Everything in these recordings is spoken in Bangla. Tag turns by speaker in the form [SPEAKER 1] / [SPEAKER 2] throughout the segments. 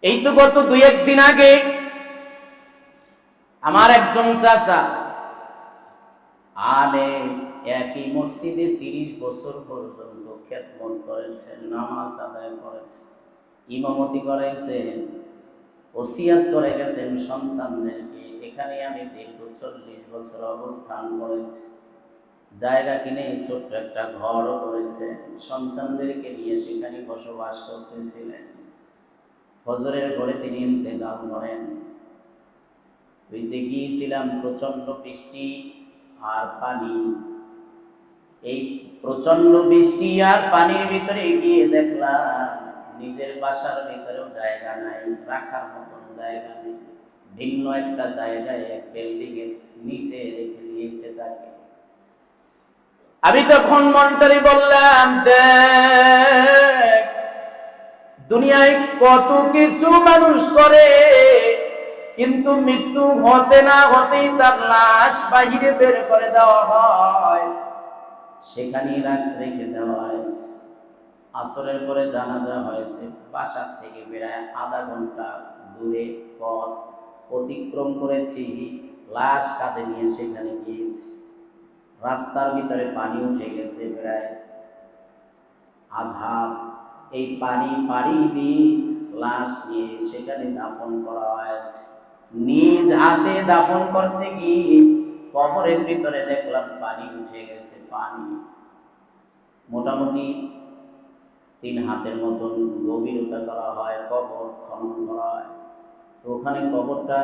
[SPEAKER 1] এই তো গত 2-1 দিন আগে আমার একজন চাচা আলেম, একই মসজিদে 30 বছর পর্যন্ত খেদমত করেছেন, নামাজ আদায় করেছেন, ইমামতি করাইছেন, ওসিয়াত করে গেছেন সন্তানদেরকে। এখানে আমি দীর্ঘ 40 বছর অবস্থান করেছি। জায়গা কিনে ছোট্ট একটা ঘরও করেছেন, সন্তানদেরকে নিয়ে সেখানে বসবাস করতেছিলেন। ফজরের ঘরে তিনি ইন্তেকাল করেন। ওই যে গিয়েছিলাম প্রচন্ড বৃষ্টি আর পানি, এই প্রচন্ড বৃষ্টি আর পানির ভিতরে গিয়ে দেখলাম নিজের বাসার ভিতরেও জায়গা নাই, রাখার মতন জায়গা নেই। ভিন্ন একটা জায়গায় এক বিল্ডিং এর নিচে রেখে দিয়েছে তাকে। আমি তখন মনটারে বললাম, দেখ দুনিয়ায় কত কিছু মানুষ করে, কিন্তু মৃত্যু হতে না হতেই তার লাশ বাহিরে বের করে দেওয়া হয়, সেখানেই রেখে দেওয়া হয়েছে। আসরের পরে জানাজা হয়েছে, বাসার থেকে প্রায় আধা ঘন্টা দূরে পথ অতিক্রম করেছি, লাশ কাঁধে নিয়ে সেখানে গিয়েছি। রাস্তার ভিতরে পানি উঠে গেছে প্রায় আধা। এই পানি পাড়ি দিয়ে লাশ নিয়ে সেখানে দাফন করা হয়েছে। নিজ হাতে দাফন করতে গিয়ে কবরের ভিতরে দেখলাম পানি উঠে গেছে। পানি মোটামুটি 3 হাতের মতন গভীরতা করা হয়, কবর খনন করা হয়। তো ওখানে কবরটা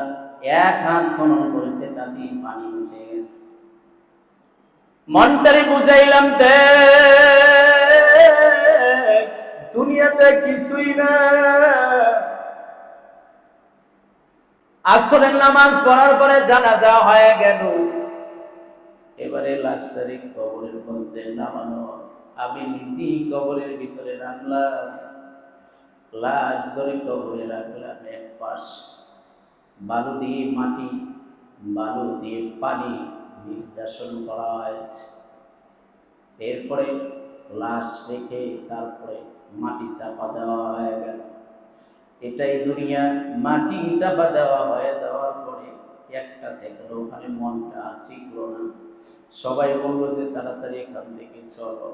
[SPEAKER 1] 1 হাত খনন করেছে, তাতেই পানি উঠে গেছে। মনটারে বুঝাইলাম, দুনিয়াতে কিছুই না। আসরের নামাজ পড়ার পরে জানাজা হয়ে গেল, এবারে লাশটারে কবরের মধ্যে নামানো। আমি নিজেই কবরের ভিতরে নামলাম, লাশ ধরে কবরে রাখলাম। এক পাশ বালু দিয়ে মাটি, বালু দিয়ে পানি নির্যাসন করা হয়েছে। এরপরে লাশ রেখে তারপরে মাটি চাপা দেওয়া হয়ে গেল। এটাই দুনিয়া। মাটি চাপা দেওয়া হয়ে যাওয়ার পরে একটা সেকেন্ড ওখানে মনটা টিকলো না। সবাই বললো যে তাড়াতাড়ি এখান থেকে চলো।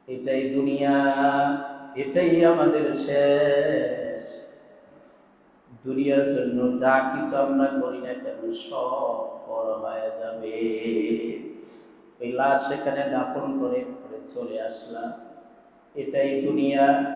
[SPEAKER 1] এটাই দুনিয়া, এটাই আমাদের শেষ। দুনিয়ার জন্য যা কিছু আমরা করি না কেন সব বড় হয়ে যাবে। ওই লাশ সেখানে দাফন করে চলে আসলাম। এটাই দুনিয়া।